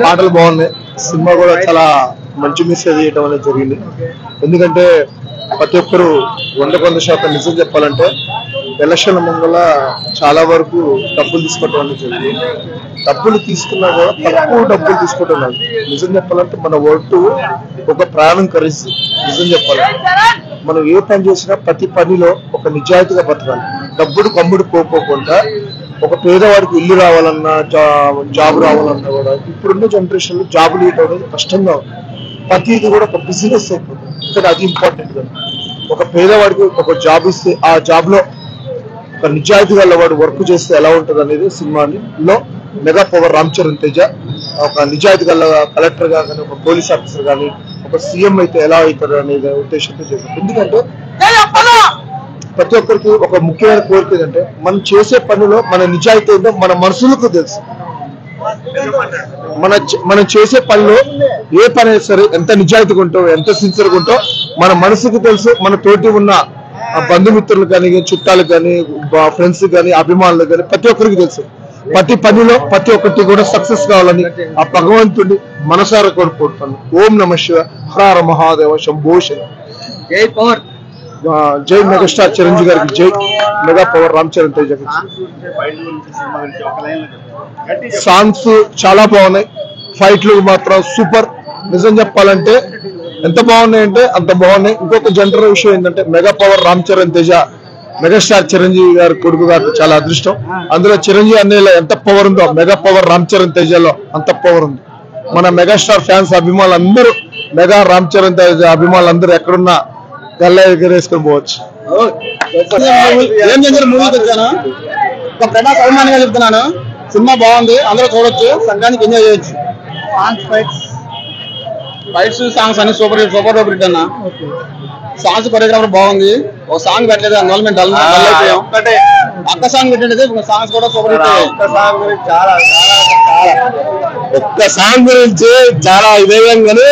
పాటలు బాగున్నాయి. సినిమా కూడా చాలా మంచి మెసేజ్ ఇవ్వడం అనేది జరిగింది. ఎందుకంటే ప్రతి ఒక్కరు 100% నిజం చెప్పాలంటే ఎలక్షన్ ముంగల చాలా వరకు డబ్బులు తీసుకోవడం అనేది జరిగింది. డబ్బులు తీసుకున్నా కూడా తక్కువ డబ్బులు తీసుకుంటున్నారు. నిజం చెప్పాలంటే మన ఓటు ఒక ప్రాణం ఖరీదు. నిజం చెప్పాలంటే మనం ఏ పని చేసినా ప్రతి పనిలో ఒక నిజాయితీగా బతకాలి. డబ్బుడు కమ్ముడు పోకోకుండా ఒక పేదవాడికి ఇల్లు రావాలన్నా జాబ్ రావాలన్నా కూడా ఇప్పుడున్న జనరేషన్ లో జాబులు ఇవ్వడం అనేది కష్టంగా ఉంది. ప్రతిది కూడా ఒక బిజినెస్ అయిపోతుంది. ఇక్కడ అది ఇంపార్టెంట్ కదా. ఒక పేదవాడికి ఒక జాబ్ ఇస్తే ఆ జాబ్ లో ఒక నిజాయితీ గల వాడు వర్క్ చేస్తే ఎలా ఉంటుంది అనేది సినిమాలో మెగా పవర్ రామ్ చరణ్ తేజ ఒక నిజాయితీ గల కలెక్టర్ గా కానీ ఒక పోలీస్ ఆఫీసర్ కానీ ఒక సీఎం అయితే ఎలా అవుతారు అనేది ఉద్దేశంతో చేశారు. ఎందుకంటే ప్రతి ఒక్కరికి ఒక ముఖ్యమైన కోరిక ఏంటంటే మనం చేసే పనిలో మన నిజాయితీ ఏంటో మన మనసులకు తెలుసు. మనం చేసే పనిలో ఏ పని అయినా సరే ఎంత నిజాయితీగా ఉంటావు, ఎంత సిన్సియర్గా ఉంటావు మన మనసుకు తెలుసు. మన తోటి ఉన్న బంధుమిత్రులు కానీ, చుట్టాలు కానీ, ఫ్రెండ్స్ కానీ, అభిమానులు కానీ ప్రతి ఒక్కరికి తెలుసు. ప్రతి పనిలో ప్రతి ఒక్కటి కూడా సక్సెస్ కావాలని ఆ భగవంతుడిని మనసారా కోరుకుంటున్నాను. ఓం నమః శివాయ, హర హర మహాదేవ, శంభో శంకర్. జై పవర్, జై మెగాస్టార్ చిరంజీవి గారికి, జై మెగా పవర్ రామ్ చరణ్ తేజ గారికి. సాంగ్స్ చాలా బాగున్నాయి, ఫైట్లు మాత్రం సూపర్. నిజం చెప్పాలంటే ఎంత బాగున్నాయంటే అంత బాగున్నాయి. ఇంకొక జనరల్ విషయం ఏంటంటే mega power Ram Charan Teja megastar Chiranjeevi గారి కొడుకు గారికి చాలా అదృష్టం. అందులో చిరంజీవి అన్నయ్యలో ఎంత పవర్ ఉందో మెగా పవర్ రామ్ చరణ్ తేజలో అంత పవర్ ఉంది. మన మెగాస్టార్ ఫ్యాన్స్ అభిమానులు అందరూ, మెగా రామ్ చరణ్ తేజ అభిమానులు అందరూ ఎక్కడున్నా గల్లా ఎగరేసుకొని పోవచ్చు. మూవీకి వచ్చాను, ఒక ప్రభాస్ అభిమానిగా చెప్తున్నాను. సినిమా బాగుంది, అందరూ చూడొచ్చు, సంక్రాంతికి ఎంజాయ్ చేయొచ్చు. ఫైట్స్ సాంగ్స్ అన్ని సూపర్ సూపర్ డూపర్ హిట్ అన్న. సాంగ్స్ కొరియోగ్రాఫర్ బాగుంది. ఒక సాంగ్ పెట్టలేదు, అందువల్ల మేము డల్ అయిపోయాం. ఒక్క సాంగ్ పెట్టండి, సాంగ్స్ కూడా సూపర్ హిట్. ఒక్క సాంగ్ గురించి చాలా ఇదేగానే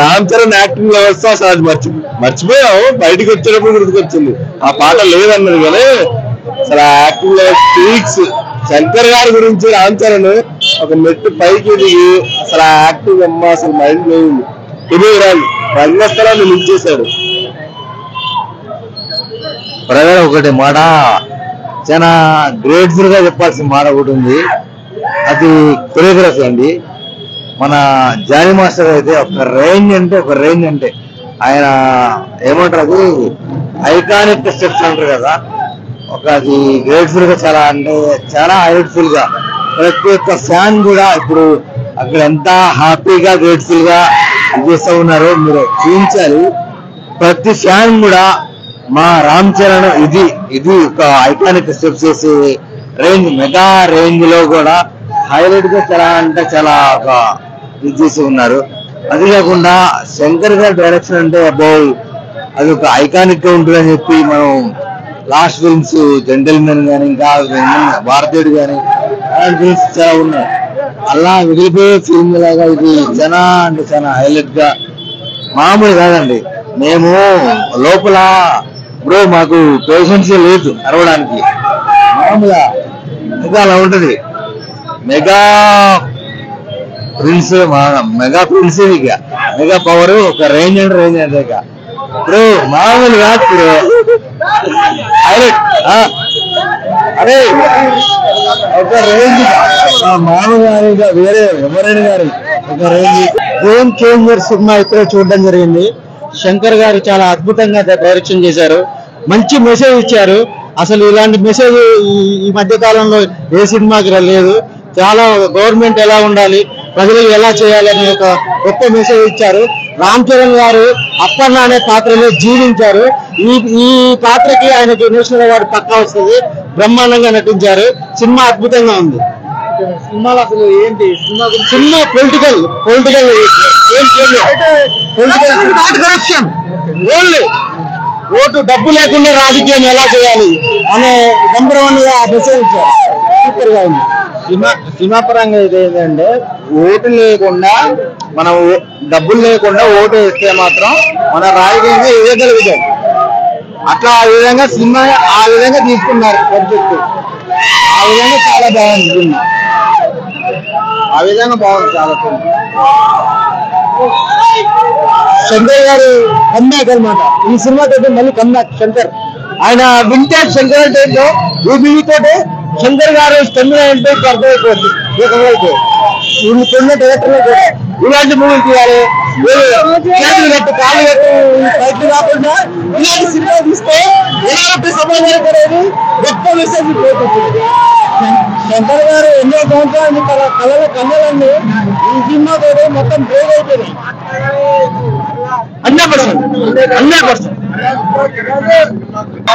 రామ్ చరణ్ యాక్టింగ్ వ్యవస్థ అసలు అది మర్చిపోయాం. బయటకు వచ్చేటప్పుడు గుర్తుకొచ్చింది. ఆ పాట లేదన్నది కానీ అసలు ఆ యాక్టింగ్ స్పీక్స్. శంకర్ గారి గురించి రామ్ చరణ్ ఒక మెట్టు పైకి దిగి అసలు ఆ యాక్టింగ్ అమ్మ అసలు మైండ్ పోయింది. ఇది రంగస్థలాన్ని నిలిచేశాడు. ప్రజలు ఒకటి మాట చాలా గ్రేట్ఫుల్ గా చెప్పాల్సిన మాట ఒకటి ఉంది. అది కొరియోగ్రఫీ అండి. మన జానీ మాస్టర్ అయితే ఒక రేంజ్ అంటే ఆయన ఏమంటారు, అది ఐకానిక్ స్టెప్స్ అంటారు కదా. ఒక అది గ్రేట్ఫుల్ గా చాలా అంటే చాలా హైలైట్ఫుల్ గా ప్రతి ఒక్క ఫ్యాన్ కూడా ఇప్పుడు అక్కడ ఎంత హ్యాపీగా గ్రేట్ఫుల్ గా చేస్తూ ఉన్నారో మీరు చూపించాలి. ప్రతి ఫ్యాన్ కూడా మా రామ్ చరణ్ ఇది ఒక ఐకానిక్ స్టెప్స్ చేసి రేంజ్, మెగా రేంజ్ లో కూడా హైలైట్ గా చాలా అంటే చాలా ఒక ఇది చేసి ఉన్నారు. అది కాకుండా శంకర్ గారి డైరెక్షన్ అంటే అబౌవ్ అది ఒక ఐకానిక్ గా ఉంటుందని చెప్పి మనం లాస్ట్ ఫిల్మ్స్ జెంటల్మెన్ కానీ ఇంకా భారతీయుడు కానీ అలాంటి ఫిల్మ్స్ చాలా ఉన్నాయి. అలా మిగిలిపోయే ఫిల్మ్ లాగా ఇది చాలా అంటే చాలా హైలైట్ గా మామూలు కాదండి. మేము లోపల బ్రో మాకు పేషెన్స్ లేదు అరవడానికి. మామూలుగా ఇంకా అలా ఉంటది. మెగా ప్రిన్స్ ఇక మెగా పవర్ ఒక రేంజ్ అంటే ఇక ఇప్పుడు మామూలుగా ఇప్పుడు హైలైట్. అరే ఒక రేంజ్ మామూలుగా వేరే ఎవరైనా గారు ఒక రేంజ్. గేమ్ చేంజర్ సినిమా ఇప్పుడే చూడడం జరిగింది. శంకర్ గారు చాలా అద్భుతంగా డైరెక్షన్ చేశారు, మంచి మెసేజ్ ఇచ్చారు. అసలు ఇలాంటి మెసేజ్ ఈ మధ్య కాలంలో ఏ సినిమాకి లేదు. చాలా గవర్నమెంట్ ఎలా ఉండాలి, ప్రజలకు ఎలా చేయాలి అనే ఒక గొప్ప మెసేజ్ ఇచ్చారు. రామ్ చరణ్ గారు అప్పన్న అనే పాత్రలో జీవించారు. ఈ పాత్రకి ఆయనకి నేషనల్ అవార్డు పక్కా వస్తుంది. బ్రహ్మాండంగా నటించారు. సినిమా అద్భుతంగా ఉంది. సినిమాలో అసలు ఏంటి cinema political corruption, only vote డబ్బు లేకుండా రాజకీయం ఎలా చేయాలి అనే గంభీరంగా మెసేజ్ ఇచ్చారు. సూపర్ గా ఉంది. సినిమా పరంగా ఇది ఏంటంటే ఓటు లేకుండా మనం డబ్బులు లేకుండా ఓటు వేస్తే మాత్రం మన రాజకీయంగా ఎదగలుగుతాం. అట్లా ఆ విధంగా సినిమా ఆ విధంగా తీసుకున్నారు సబ్జెక్టు. ఆ విధంగా చాలా బాగుంది సినిమా. ఆ విధంగా బాగుంది చాలా. శంకర్ గారు కమ్బ్యాక్ అనమాట. ఈ సినిమా తోటి మళ్ళీ కమ్బ్యాక్ శంకర్. ఆయన వింటేజ్ శంకర్ టైంలో ఈ మూవీతోటి శంకర్ గారు స్టెమినా అంటే అర్థమైపోతుంది. అయితే వీళ్ళు కొన్న డైరెక్టర్లు కూడా ఇలాంటి మూవీలు తీయాలి, చేతులు కట్టు కాళ్ళు కట్టు బయటలు కాకుండా ఇలాంటి సినిమా తీస్తే ఎలాంటి సమాజానికి అనేది గొప్ప మెసేజ్ పోతుంది. శంకర్ గారు ఎన్నో సంవత్సరాలు కళలన్నీ ఈ సినిమా తోటి మొత్తం బ్రేక్ అయిపోయినాయి. 100%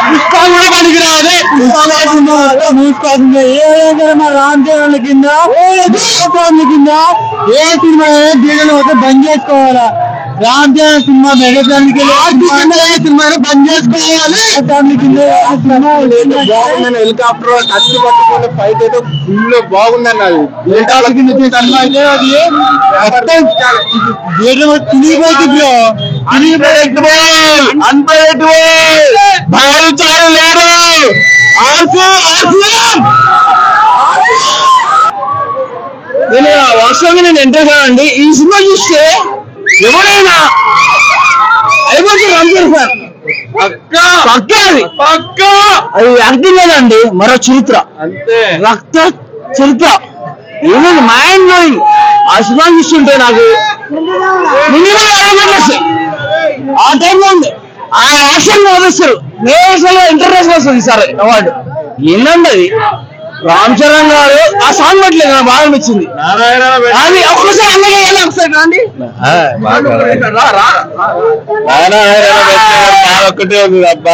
పుష్పా కూడా పనికి రాదే. రామ్ చరణ్ కింద కింద ఏ సినిమా థియేటర్ వస్తే బంద్ చేసుకోవాలా. రామ్ చరణ్ సినిమా మెగానికి సినిమా బంద్ చేసుకోవాలి. హెలికాప్టర్ టచ్ పట్టుకునే ఫైట్ అయితే ఫుల్ బాగుందండి. అది నేను వాస్తవంగా నేను ఎంటర్ కాదండి. ఈ సినిమా చూస్తే ఎవరైనా అయిపోతుంది రంజాన్ సార్ పక్కా అది అర్థం లేదండి. మరో చరిత్ర అంతే, రక్త చరిత్ర ఏమైంది మైండ్ బ్లోయింగ్. ఆ సినిమా చూస్తుంటే నాకు ఆ టైంలో ఉంది. ఆ యాక్షన్ వదిస్తారు నేషనల్ ఇంటర్నేషనల్ వస్తుంది సార్ అవార్డు. ఏంటండి అది రామ్ చరణ్ గారు ఆ సాంగ్ పెట్టలేదు, నాకు బాగా అనిపించింది. అది ఒక్కసారి అన్నగా ఒకసారి రండి. ఒక్కటే ఉంది తప్ప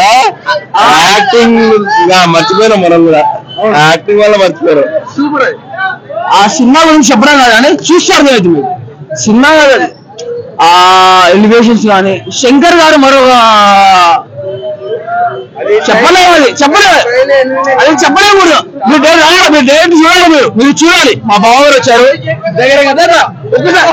యాక్టింగ్ మర్చిపోయినాం మనం కూడా. యాక్టింగ్ వల్ల మర్చిపోయారు. సూపర్. ఆ సినిమా గురించి చెప్పడం కాదు కానీ చూస్తారు మీరు సినిమా కాదు. ఆ ఎలివేషన్స్ కానీ శంకర్ గారు మరొక చెప్పలేము. అది చెప్పలేకూడదు. మీరు డైరెక్ట్ చూడాలి. మీరు చూడాలి. మా బావగారు వచ్చారు దగ్గర కదా ఒకసారి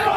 Go,